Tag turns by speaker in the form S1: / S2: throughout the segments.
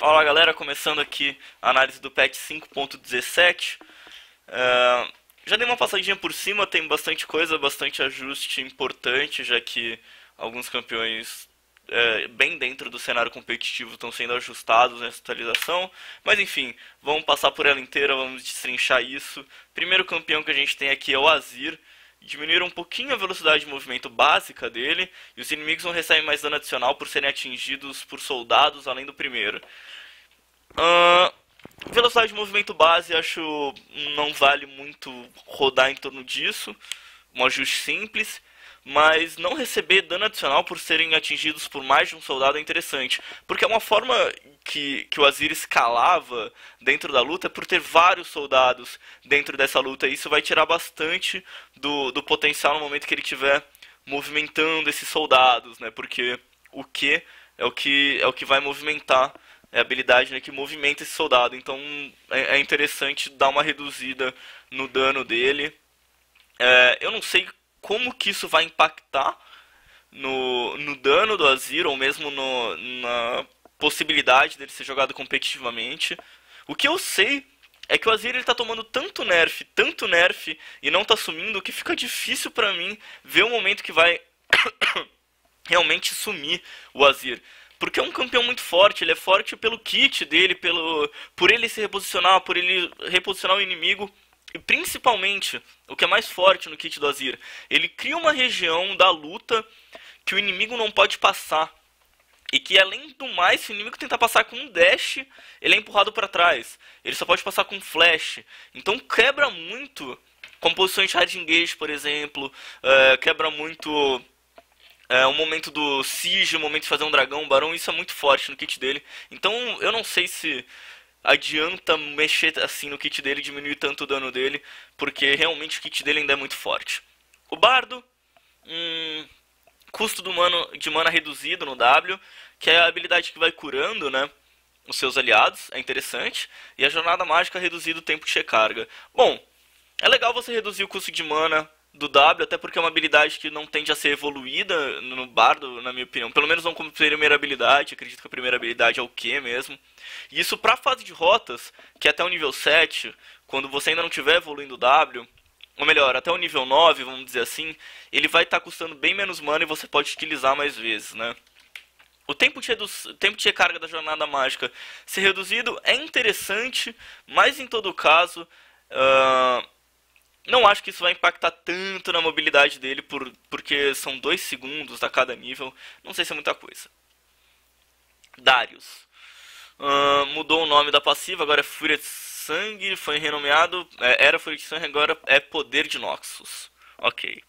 S1: Fala galera, começando aqui a análise do patch 5.17. Já dei uma passadinha por cima, tem bastante coisa, bastante ajuste importante, já que alguns campeões bem dentro do cenário competitivo estão sendo ajustados nessa atualização. Mas enfim, vamos passar por ela inteira, vamos destrinchar isso. Primeiro campeão que a gente tem aqui é o Azir. Diminuíram um pouquinho a velocidade de movimento básica dele, e os inimigos não recebem mais dano adicional por serem atingidos por soldados além do primeiro. Velocidade de movimento base, acho não vale muito rodar em torno disso, um ajuste simples, mas não receber dano adicional por serem atingidos por mais de um soldado é interessante, porque é uma forma que o Azir escalava dentro da luta por ter vários soldados dentro dessa luta, e isso vai tirar bastante do potencial no momento que ele estiver movimentando esses soldados, né? Porque o Q é o que vai movimentar, é a habilidade, né, que movimenta esse soldado. Então é interessante dar uma reduzida no dano dele. Eu não sei como que isso vai impactar no dano do Azir, ou mesmo na possibilidade dele ser jogado competitivamente. O que eu sei é que o Azir ele tá tomando tanto nerf, e não tá sumindo, que fica difícil pra mim ver o momento que vai realmente sumir o Azir. Porque é um campeão muito forte, ele é forte pelo kit dele, por ele se reposicionar, por ele reposicionar o inimigo. E principalmente, o que é mais forte no kit do Azir, ele cria uma região da luta que o inimigo não pode passar. E que além do mais, se o inimigo tentar passar com um dash, ele é empurrado para trás. Ele só pode passar com flash. Então quebra muito composições de hard engage, por exemplo. Quebra muito o momento do siege, o momento de fazer um dragão, um barão. Isso é muito forte no kit dele. Então eu não sei se adianta mexer assim no kit dele e diminuir tanto o dano dele, porque realmente o kit dele ainda é muito forte. O Bardo, custo de mana reduzido no W, que é a habilidade que vai curando, né, os seus aliados, é interessante. E a jornada mágica reduzida o tempo de recarga. Bom, é legal você reduzir o custo de mana do W, até porque é uma habilidade que não tende a ser evoluída no Bardo, na minha opinião. Pelo menos não como primeira habilidade, acredito que a primeira habilidade é o Q mesmo. E isso pra fase de rotas, que é até o nível 7, quando você ainda não estiver evoluindo o W, ou melhor, até o nível 9, vamos dizer assim, ele vai estar custando bem menos mana e você pode utilizar mais vezes, né? O tempo de recarga da jornada mágica ser reduzido é interessante, mas em todo caso, não acho que isso vai impactar tanto na mobilidade dele, porque são 2 segundos a cada nível. Não sei se é muita coisa. Darius. Mudou o nome da passiva, agora é Fúria de Sangue, foi renomeado. Era Fúria de Sangue, agora é Poder de Noxus. Ok.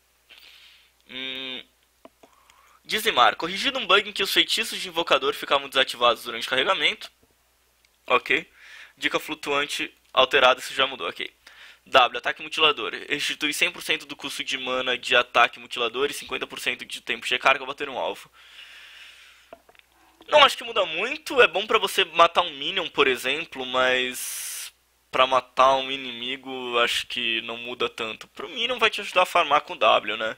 S1: Dizimar. Corrigido um bug em que os feitiços de invocador ficavam desativados durante o carregamento. Ok. Dica flutuante alterada, isso já mudou, ok. W, ataque mutilador. Restitui 100% do custo de mana de ataque mutilador e 50% de tempo de recarga ao bater um alvo. Não acho que muda muito, é bom pra você matar um minion, por exemplo, mas pra matar um inimigo acho que não muda tanto. Pro minion vai te ajudar a farmar com W, né?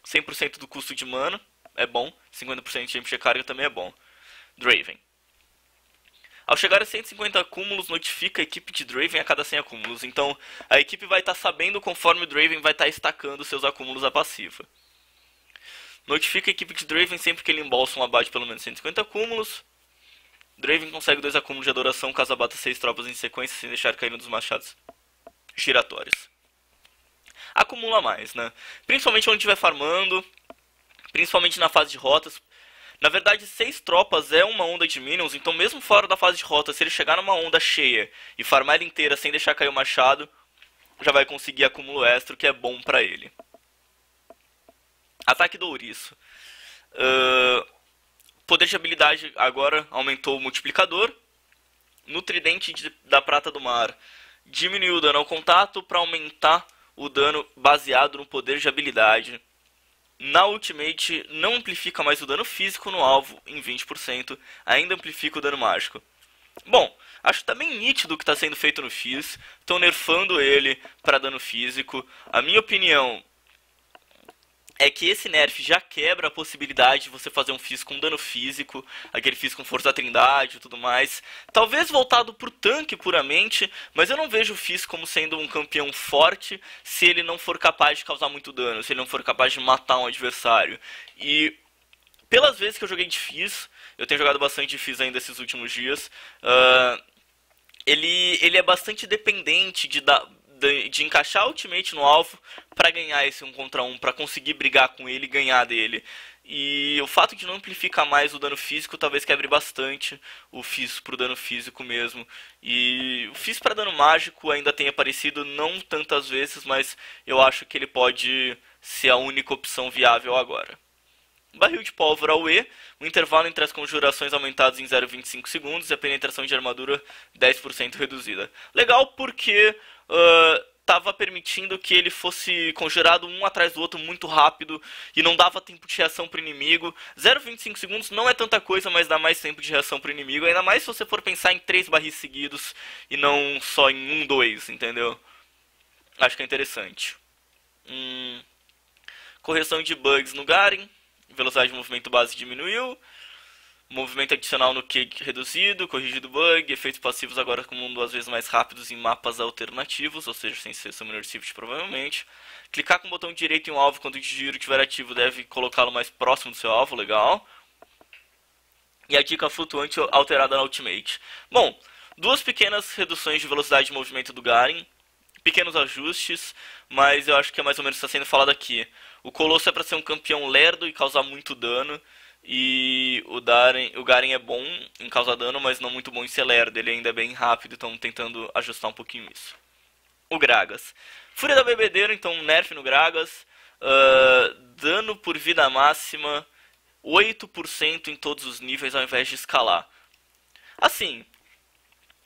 S1: 100% do custo de mana é bom, 50% de tempo de recarga também é bom. Draven. Ao chegar a 150 acúmulos, notifica a equipe de Draven a cada 100 acúmulos. Então, a equipe vai estar sabendo conforme o Draven vai estar estacando seus acúmulos à passiva. Notifica a equipe de Draven sempre que ele embolsa um abate de pelo menos 150 acúmulos. Draven consegue 2 acúmulos de adoração caso abata 6 tropas em sequência sem deixar cair um dos machados giratórios. Acumula mais, né? Principalmente onde estiver farmando, principalmente na fase de rotas. Na verdade, 6 tropas é uma onda de minions, então mesmo fora da fase de rota, se ele chegar numa onda cheia e farmar ela inteira sem deixar cair o machado, já vai conseguir acúmulo extra, que é bom pra ele. Ataque do ouriço. Poder de habilidade agora aumentou o multiplicador. No tridente da prata do mar, diminuiu o dano ao contato para aumentar o dano baseado no poder de habilidade. Na Ultimate não amplifica mais o dano físico no alvo em 20%, ainda amplifica o dano mágico. Bom, acho que tá bem nítido o que está sendo feito no Fizz. Estão nerfando ele para dano físico. A minha opinião é que esse nerf já quebra a possibilidade de você fazer um Fizz com dano físico, aquele Fizz com força da trindade e tudo mais. Talvez voltado pro tanque puramente, mas eu não vejo o Fizz como sendo um campeão forte se ele não for capaz de causar muito dano, se ele não for capaz de matar um adversário. E pelas vezes que eu joguei de Fizz, eu tenho jogado bastante de Fizz ainda esses últimos dias, ele é bastante dependente de encaixar o ultimate no alvo para ganhar esse 1 contra 1, para conseguir brigar com ele e ganhar dele. E o fato de não amplificar mais o dano físico talvez quebre bastante o Fizz pro dano físico mesmo. E o Fizz para dano mágico ainda tem aparecido não tantas vezes, mas eu acho que ele pode ser a única opção viável agora. Barril de pólvora UE, o intervalo entre as conjurações aumentados em 0,25 segundos e a penetração de armadura 10% reduzida. Legal porque estava permitindo que ele fosse conjurado um atrás do outro muito rápido e não dava tempo de reação para o inimigo. 0,25 segundos não é tanta coisa, mas dá mais tempo de reação para o inimigo, ainda mais se você for pensar em 3 barris seguidos e não só em 1, 2, entendeu? Acho que é interessante. Correção de bugs no Garen. Velocidade de movimento base diminuiu. Movimento adicional no Q reduzido. Corrigido bug. Efeitos passivos agora com 2 vezes mais rápidos em mapas alternativos. Ou seja, sem ser Summoner Shift provavelmente. Clicar com o botão direito em um alvo quando o giro estiver ativo deve colocá-lo mais próximo do seu alvo. Legal. E a dica flutuante alterada na Ultimate. Bom, 2 pequenas reduções de velocidade de movimento do Garen. Pequenos ajustes, mas eu acho que é mais ou menos o que está sendo falado aqui. O Colosso é para ser um campeão lerdo e causar muito dano, e o Garen é bom em causar dano, mas não muito bom em ser lerdo. Ele ainda é bem rápido, então tentando ajustar um pouquinho isso. O Gragas. Fúria da Bebedeira, então nerf no Gragas. Dano por vida máxima 8% em todos os níveis ao invés de escalar. Assim,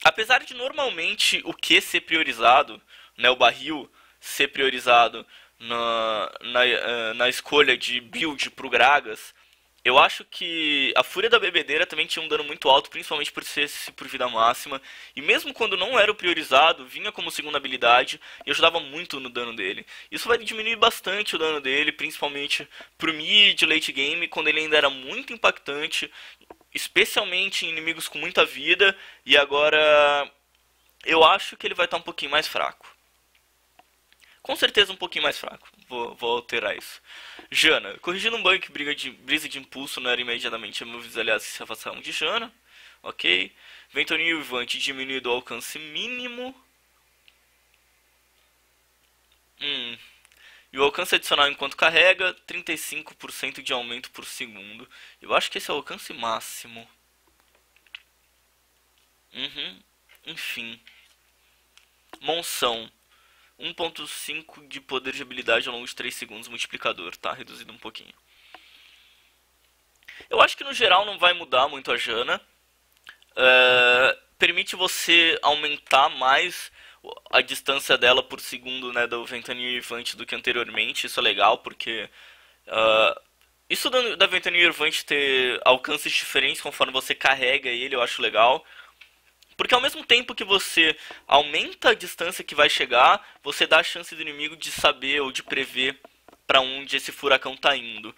S1: apesar de normalmente o Q ser priorizado, né, o barril ser priorizado na escolha de build pro Gragas, eu acho que a Fúria da Bebedeira também tinha um dano muito alto, principalmente por ser por vida máxima. E mesmo quando não era o priorizado, vinha como segunda habilidade e ajudava muito no dano dele. Isso vai diminuir bastante o dano dele, principalmente pro mid, late game, quando ele ainda era muito impactante, especialmente em inimigos com muita vida. E agora eu acho que ele vai estar um pouquinho mais fraco. Com certeza um pouquinho mais fraco. Vou alterar isso. Janna. Corrigindo um bug que brisa de impulso não era imediatamente removidos aliados que se afastaram de Janna. Ok. Ventania Uivante diminuído o alcance mínimo. E o alcance adicional enquanto carrega, 35% de aumento por segundo. Eu acho que esse é o alcance máximo. Enfim. Monção. 1.5 de poder de habilidade ao longo de 3 segundos, multiplicador, tá? Reduzido um pouquinho. Eu acho que no geral não vai mudar muito a Janna. Permite você aumentar mais a distância dela por segundo, né, do Ventania Uivante do que anteriormente. Isso é legal, porque isso da Ventania Uivante ter alcances diferentes conforme você carrega ele, eu acho legal. Porque ao mesmo tempo que você aumenta a distância que vai chegar, você dá a chance do inimigo de saber ou de prever para onde esse furacão tá indo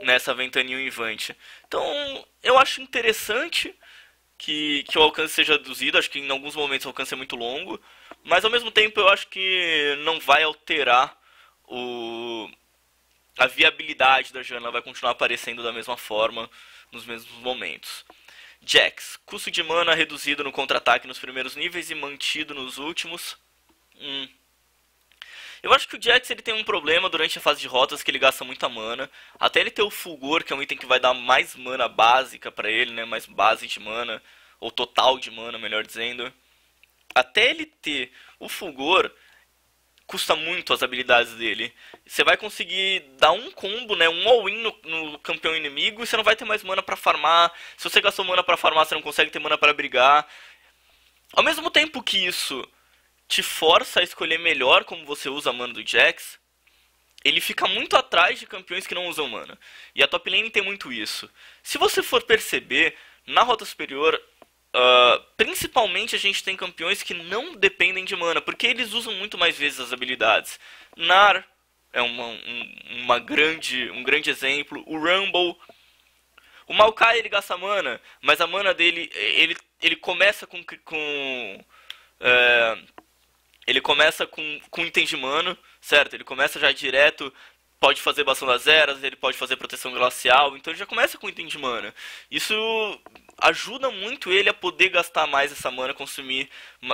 S1: nessa ventania uivante. Então, eu acho interessante que o alcance seja reduzido. Acho que em alguns momentos o alcance é muito longo, mas ao mesmo tempo eu acho que não vai alterar a viabilidade da Janna, vai continuar aparecendo da mesma forma nos mesmos momentos. Jax, custo de mana reduzido no contra-ataque nos primeiros níveis e mantido nos últimos. Eu acho que o Jax ele tem um problema durante a fase de rotas, que ele gasta muita mana. Até ele ter o Fulgor, que é um item que vai dar mais mana básica pra ele, né? Mais base de mana, ou total de mana, melhor dizendo. Até ele ter o Fulgor, custa muito as habilidades dele. Você vai conseguir dar um combo, né, um all-in no campeão inimigo, e você não vai ter mais mana pra farmar. Se você gastou mana pra farmar, você não consegue ter mana pra brigar. Ao mesmo tempo que isso te força a escolher melhor como você usa a mana do Jax, ele fica muito atrás de campeões que não usam mana. E a top lane tem muito isso. Se você for perceber, na rota superior, principalmente a gente tem campeões que não dependem de mana, porque eles usam muito mais vezes as habilidades. Gnar, é um grande exemplo. O Rumble. O Maokai ele gasta mana, mas a mana dele, ele começa é, ele começa com item de mana, certo? Ele começa já direto, pode fazer bastão das eras, ele pode fazer proteção glacial, então ele já começa com item de mana. Isso ajuda muito ele a poder gastar mais essa mana, consumir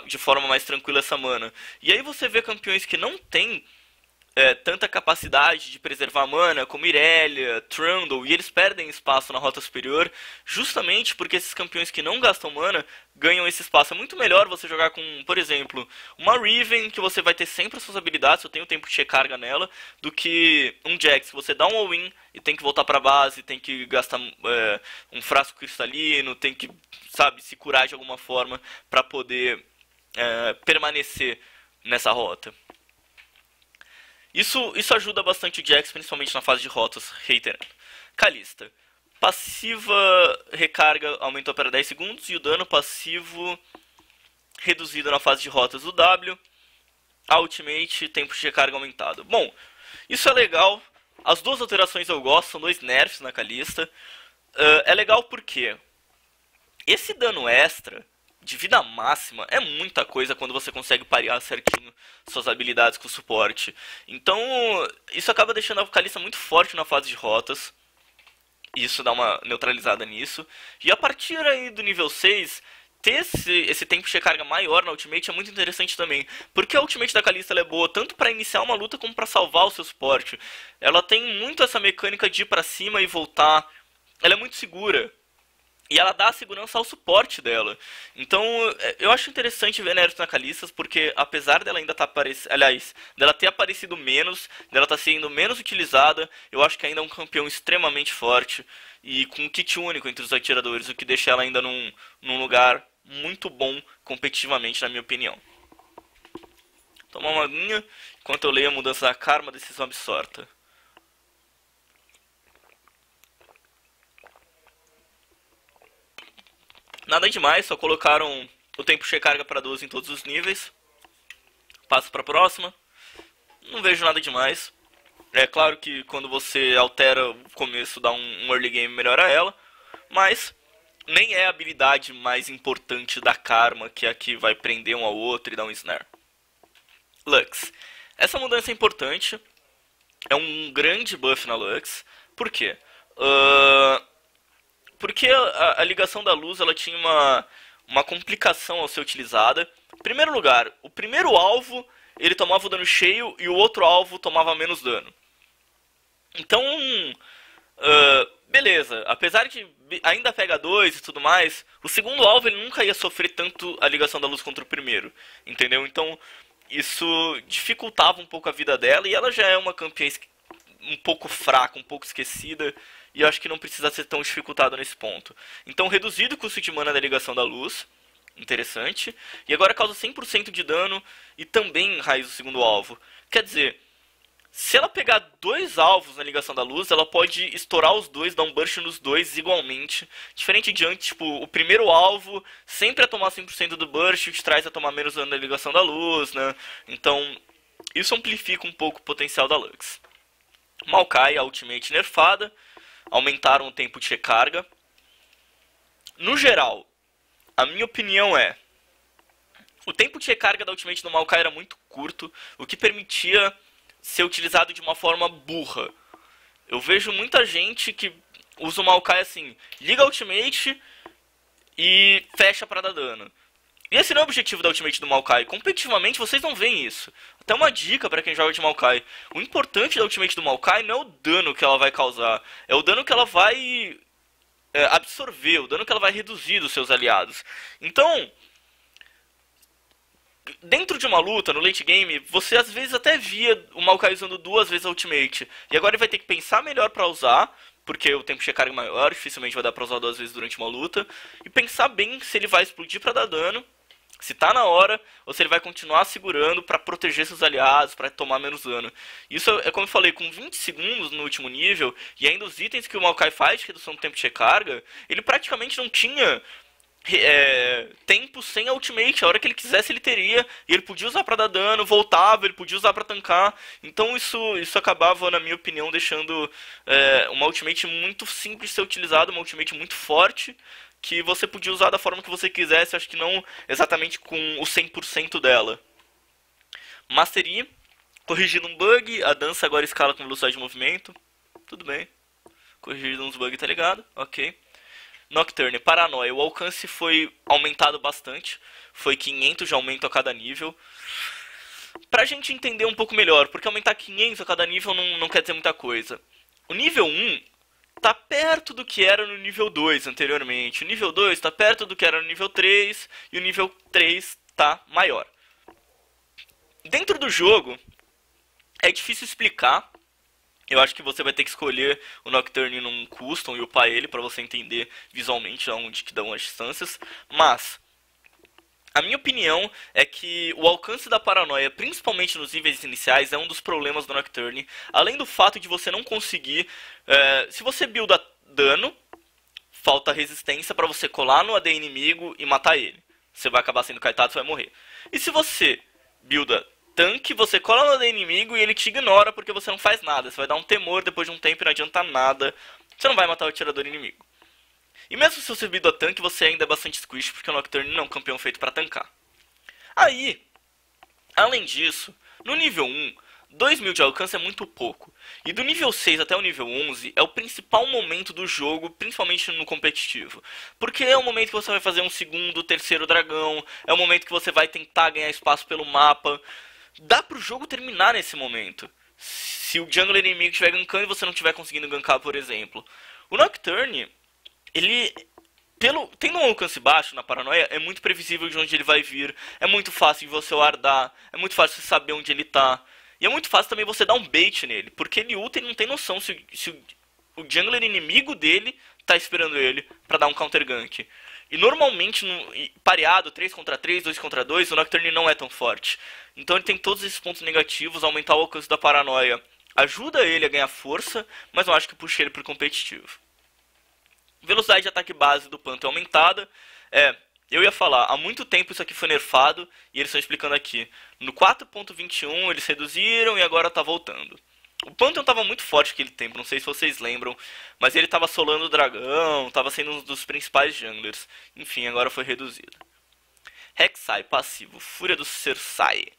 S1: de forma mais tranquila essa mana. E aí você vê campeões que não tem tanta capacidade de preservar mana, como Irelia, Trundle, e eles perdem espaço na rota superior, justamente porque esses campeões que não gastam mana ganham esse espaço. É muito melhor você jogar com, por exemplo, uma Riven, que você vai ter sempre as suas habilidades, eu tenho tempo de recarga nela, do que um Jax, que você dá um all-in e tem que voltar pra base, tem que gastar um frasco cristalino, tem que, sabe, se curar de alguma forma pra poder permanecer nessa rota. Isso ajuda bastante o Jax, principalmente na fase de rotas, reiterando. Kalista. Passiva recarga aumentou para 10 segundos e o dano passivo reduzido na fase de rotas do W. A Ultimate, tempo de recarga aumentado. Bom, isso é legal. As duas alterações eu gosto, são 2 nerfs na Kalista. É legal porque esse dano extra de vida máxima é muita coisa quando você consegue parear certinho suas habilidades com o suporte. Então, isso acaba deixando a Kalista muito forte na fase de rotas. Isso dá uma neutralizada nisso. E a partir aí do nível 6, ter esse tempo de recarga maior na Ultimate é muito interessante também. Porque a Ultimate da Kalista ela é boa tanto para iniciar uma luta como para salvar o seu suporte. Ela tem muito essa mecânica de ir pra cima e voltar. Ela é muito segura. E ela dá segurança ao suporte dela. Então, eu acho interessante ver Nerfs na Kalista, porque apesar dela ainda estar dela ter aparecido menos, dela estar sendo menos utilizada, eu acho que ainda é um campeão extremamente forte e com um kit único entre os atiradores, o que deixa ela ainda num lugar muito bom competitivamente, na minha opinião. Tomar uma aguinha enquanto eu leio a mudança da karma, decisão absorta. Nada demais, só colocaram o tempo de recarga para 12 em todos os níveis. Passo para a próxima. Não vejo nada demais. É claro que quando você altera o começo, dá um early game, melhora ela. Mas nem é a habilidade mais importante da Karma, que é a que vai prender um ao outro e dar um snare. Lux. Essa mudança é importante. É um grande buff na Lux. Por quê? Porque a ligação da luz ela tinha uma complicação ao ser utilizada. Em primeiro lugar, o primeiro alvo ele tomava o dano cheio e o outro alvo tomava menos dano. Então, beleza. Apesar de ainda pega 2 e tudo mais, o segundo alvo ele nunca ia sofrer tanto a ligação da luz contra o primeiro. Entendeu? Então, isso dificultava um pouco a vida dela e ela já é uma campeã um pouco fraca, um pouco esquecida. E eu acho que não precisa ser tão dificultado nesse ponto. Então, reduzido o custo de mana da ligação da luz. Interessante. E agora causa 100% de dano e também raiz o segundo alvo. Quer dizer, se ela pegar 2 alvos na ligação da luz, ela pode estourar os dois, dar um burst nos dois igualmente. Diferente de antes, tipo, o primeiro alvo sempre a tomar 100% do burst e te traz a tomar menos dano na ligação da luz, né? Então, isso amplifica um pouco o potencial da Lux. Maokai, a ultimate nerfada. Aumentaram o tempo de recarga. No geral, a minha opinião é... O tempo de recarga da Ultimate do Maokai era muito curto, o que permitia ser utilizado de uma forma burra. Eu vejo muita gente que usa o Maokai assim, liga a Ultimate e fecha para dar dano. E esse não é o objetivo da Ultimate do Maokai. Competitivamente vocês não veem isso. Até uma dica para quem joga de Maokai. O importante da Ultimate do Maokai não é o dano que ela vai causar. É o dano que ela vai absorver. O dano que ela vai reduzir dos seus aliados. Então, dentro de uma luta, no late game, você às vezes até via o Maokai usando 2 vezes a Ultimate. E agora ele vai ter que pensar melhor para usar. Porque o tempo de recarga é maior. Dificilmente vai dar para usar 2 vezes durante uma luta. E pensar bem se ele vai explodir para dar dano. Se tá na hora, ou se ele vai continuar segurando para proteger seus aliados, para tomar menos dano. Isso é como eu falei, com 20 segundos no último nível, e ainda os itens que o Maokai faz de redução do tempo de recarga, ele praticamente não tinha tempo sem a ultimate. A hora que ele quisesse ele teria, e ele podia usar pra dar dano, voltava, ele podia usar pra tancar. Então isso acabava, na minha opinião, deixando uma ultimate muito simples de ser utilizada, uma ultimate muito forte, que você podia usar da forma que você quisesse, acho que não exatamente com o 100% dela. Master Yi, corrigindo um bug, a dança agora escala com velocidade de movimento, tudo bem. Corrigido uns bugs, tá ligado? Ok. Nocturne, Paranoia. O alcance foi aumentado bastante. Foi 500 de aumento a cada nível. Pra gente entender um pouco melhor, porque aumentar 500 a cada nível não quer dizer muita coisa. O nível 1 tá perto do que era no nível 2 anteriormente. O nível 2 tá perto do que era no nível 3. E o nível 3 tá maior. Dentro do jogo, é difícil explicar. Eu acho que você vai ter que escolher o Nocturne num custom e upar ele para você entender visualmente aonde que dão as distâncias. Mas a minha opinião é que o alcance da paranoia, principalmente nos níveis iniciais, é um dos problemas do Nocturne. Além do fato de você não conseguir... se você builda dano, falta resistência para você colar no AD inimigo e matar ele. Você vai acabar sendo kiteado, você vai morrer. E se você builda tanque, você cola no AD inimigo e ele te ignora porque você não faz nada. Você vai dar um temor depois de um tempo e não adianta nada. Você não vai matar o atirador inimigo. E mesmo se você builda tanque, você ainda é bastante squish, porque o Nocturne não é um campeão feito para tancar. Aí, além disso, no nível 1, 2000 de alcance é muito pouco. E do nível 6 até o nível 11 é o principal momento do jogo, principalmente no competitivo. Porque é o momento que você vai fazer um segundo, terceiro dragão, é o momento que você vai tentar ganhar espaço pelo mapa. Dá pro jogo terminar nesse momento. Se o jungler inimigo estiver gankando e você não estiver conseguindo gankar, por exemplo. O Nocturne, ele... tendo um alcance baixo na paranoia, é muito previsível de onde ele vai vir. É muito fácil de você wardar. É muito fácil você saber onde ele tá. E é muito fácil também você dar um bait nele. Porque ele ulta e não tem noção se o jungler inimigo dele tá esperando ele pra dar um counter gank. E normalmente, pareado, 3 contra 3, 2 contra 2, o Nocturne não é tão forte. Então ele tem todos esses pontos negativos, aumentar o alcance da paranoia ajuda ele a ganhar força, mas não acho que puxa ele pro competitivo. Velocidade de ataque base do Panto é aumentada. Eu ia falar, há muito tempo isso aqui foi nerfado, e eles estão explicando aqui. No 4.21 eles reduziram e agora tá voltando. O Pantheon estava muito forte naquele tempo, não sei se vocês lembram, mas ele estava solando o dragão, estava sendo um dos principais junglers. Enfim, agora foi reduzido. Rek'Sai, passivo, Fúria do Cersei.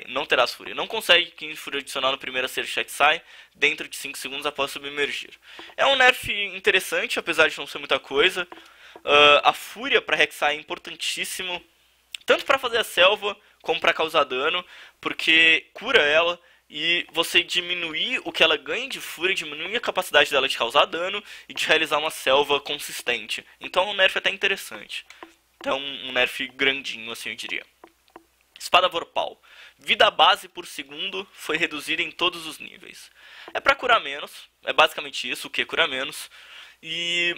S1: Não terá fúria. Não consegue 15 fúria adicional no primeiro a ser Rek'Sai dentro de 5 segundos após submergir. É um nerf interessante, apesar de não ser muita coisa. A fúria para Rek'Sai é importantíssimo, tanto para fazer a selva como para causar dano, porque cura ela. E você diminuir o que ela ganha de fúria, diminuir a capacidade dela de causar dano e de realizar uma selva consistente. Então é um nerf até interessante. Então um nerf grandinho, assim eu diria. Espada Vorpal. Vida base por segundo foi reduzida em todos os níveis. É pra curar menos, é basicamente isso, o que cura menos. E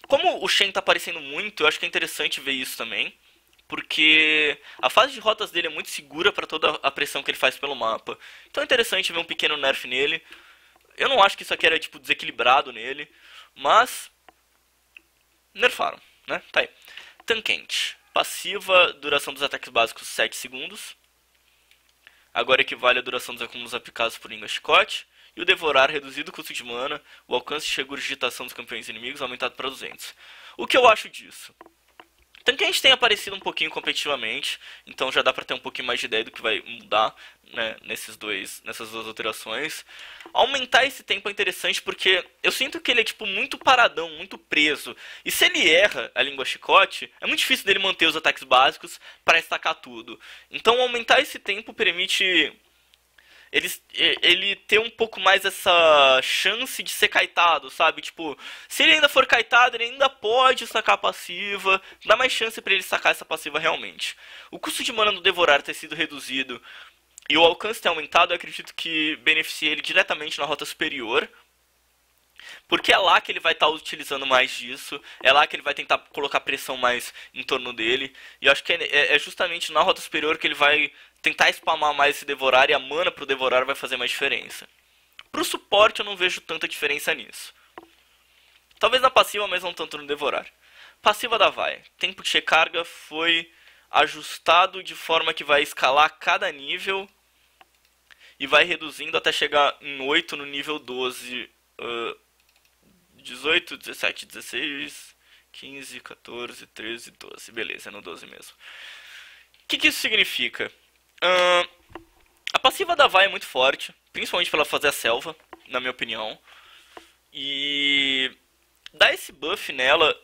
S1: como o Shen tá aparecendo muito, eu acho que é interessante ver isso também. Porque a fase de rotas dele é muito segura para toda a pressão que ele faz pelo mapa. Então é interessante ver um pequeno nerf nele. Eu não acho que isso aqui era tipo desequilibrado nele, mas nerfaram, né? Tá aí. Tanquente. Passiva, duração dos ataques básicos 7 segundos. Agora equivale à duração dos acúmulos aplicados por língua chicote. E o Devorar, reduzido o custo de mana, o alcance de regurgitação dos campeões inimigos aumentado para 200. O que eu acho disso? Tanquente tem aparecido um pouquinho competitivamente, então já dá pra ter um pouquinho mais de ideia do que vai mudar, né, nessas duas alterações. Aumentar esse tempo é interessante porque eu sinto que ele é tipo muito paradão, muito preso. E se ele erra a língua chicote, é muito difícil dele manter os ataques básicos para estacar tudo. Então aumentar esse tempo permite ele ter um pouco mais essa chance de ser kiteado, sabe? Tipo, se ele ainda for kiteado, ele ainda pode sacar a passiva, dá mais chance pra ele sacar essa passiva realmente. O custo de mana do Devorar ter sido reduzido e o alcance ter aumentado, eu acredito que beneficia ele diretamente na rota superior. Porque é lá que ele vai estar utilizando mais disso, é lá que ele vai tentar colocar pressão mais em torno dele. E eu acho que é justamente na rota superior que ele vai tentar spamar mais esse Devorar e a mana pro Devorar vai fazer mais diferença. Pro suporte eu não vejo tanta diferença nisso. Talvez na passiva, mas não tanto no Devorar. Passiva da Vi. Tempo de recarga foi ajustado de forma que vai escalar cada nível e vai reduzindo até chegar em 8 no nível 12, 18, 17, 16, 15, 14, 13, 12. Beleza, é no 12 mesmo. O que isso significa? A passiva da Vi é muito forte, principalmente para ela fazer a selva, na minha opinião. E dar esse buff nela,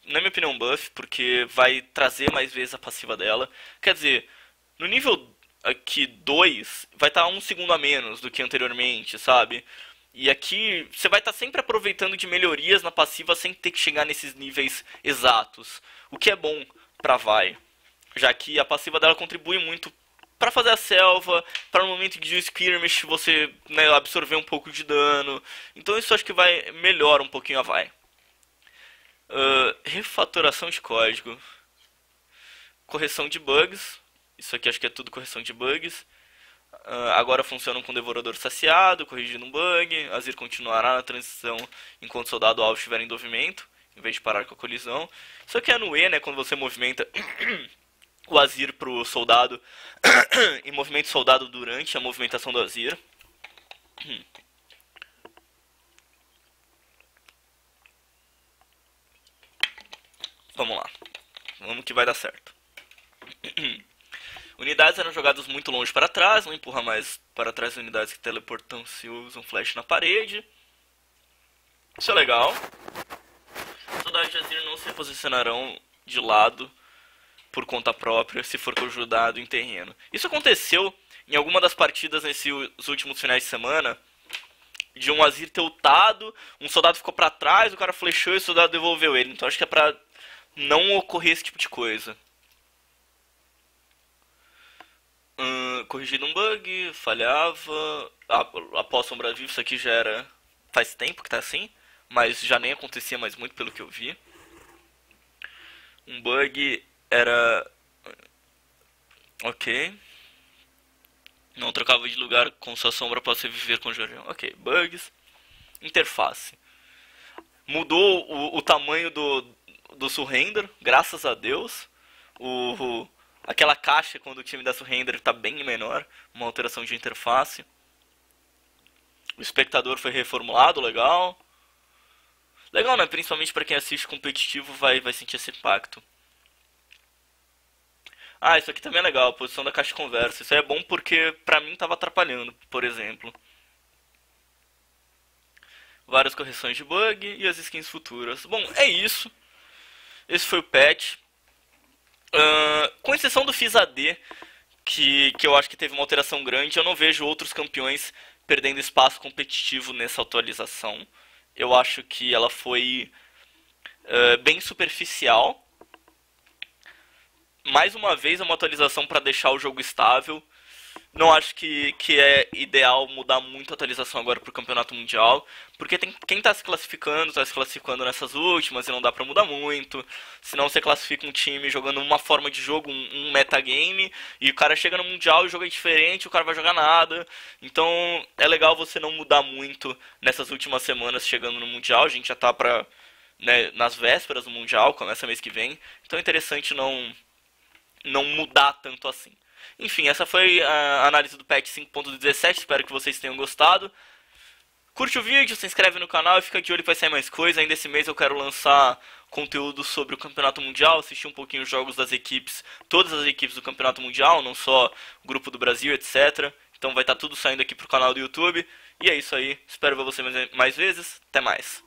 S1: na minha opinião, buff, porque vai trazer mais vezes a passiva dela. Quer dizer, no nível aqui 2, vai estar 1 segundo a menos do que anteriormente, sabe? E aqui você vai estar sempre aproveitando de melhorias na passiva sem ter que chegar nesses níveis exatos. O que é bom pra Vi, já que a passiva dela contribui muito para fazer a selva, para no momento de skirmish você, né, absorver um pouco de dano. Então isso acho que vai melhorar um pouquinho a Vi. Refatoração de código, correção de bugs. Isso aqui acho que é tudo correção de bugs. Agora funcionam com devorador saciado, corrigindo um bug. Azir continuará na transição enquanto o soldado alvo estiver em movimento, em vez de parar com a colisão. Isso aqui é no E, né, quando você movimenta o Azir pro soldado e movimenta o soldado durante a movimentação do Azir. Vamos lá. Vamos que vai dar certo. Unidades eram jogadas muito longe para trás, não empurra mais para trás unidades que teleportam se usam flash na parede. Isso é legal. Os soldados de Azir não se posicionarão de lado por conta própria se for ajudado em terreno. Isso aconteceu em alguma das partidas nesses últimos finais de semana, de um Azir ter ultado, um soldado ficou para trás, o cara flechou e o soldado devolveu ele. Então acho que é pra não ocorrer esse tipo de coisa. Corrigindo um bug, falhava. Após Sombra Viva, isso aqui já era. Faz tempo que tá assim, mas já nem acontecia mais muito pelo que eu vi. Um bug era. Ok. Não trocava de lugar com sua sombra para você viver com o Jorgeão. Ok, bugs. Interface. Mudou o tamanho do surrender, graças a Deus. Aquela caixa quando o time dá surrender está bem menor, uma alteração de interface. O espectador foi reformulado, legal. Legal, né? Principalmente para quem assiste competitivo vai sentir esse impacto. Isso aqui também é legal, a posição da caixa de conversa. Isso aí é bom porque pra mim tava atrapalhando, por exemplo. Várias correções de bug e as skins futuras. Bom, é isso. Esse foi o patch. Com exceção do Fizz AD, que eu acho que teve uma alteração grande, eu não vejo outros campeões perdendo espaço competitivo nessa atualização. Eu acho que ela foi bem superficial. Mais uma vez, é uma atualização para deixar o jogo estável. Não acho que é ideal mudar muito a atualização agora para o Campeonato Mundial, porque quem está se classificando nessas últimas e não dá para mudar muito. Senão você classifica um time jogando uma forma de jogo, um metagame, e o cara chega no Mundial e o jogo é diferente, o cara vai jogar nada. Então é legal você não mudar muito nessas últimas semanas chegando no Mundial. A gente já está nas vésperas do Mundial, começa mês que vem. Então é interessante não mudar tanto assim. Enfim, essa foi a análise do patch 5.17, espero que vocês tenham gostado. Curte o vídeo, se inscreve no canal e fica de olho que vai sair mais coisa. Ainda esse mês eu quero lançar conteúdo sobre o Campeonato Mundial, assistir um pouquinho os jogos das equipes, todas as equipes do Campeonato Mundial, não só o Grupo do Brasil, etc. Então vai estar tudo saindo aqui pro canal do YouTube. E é isso aí, espero ver você mais vezes, até mais.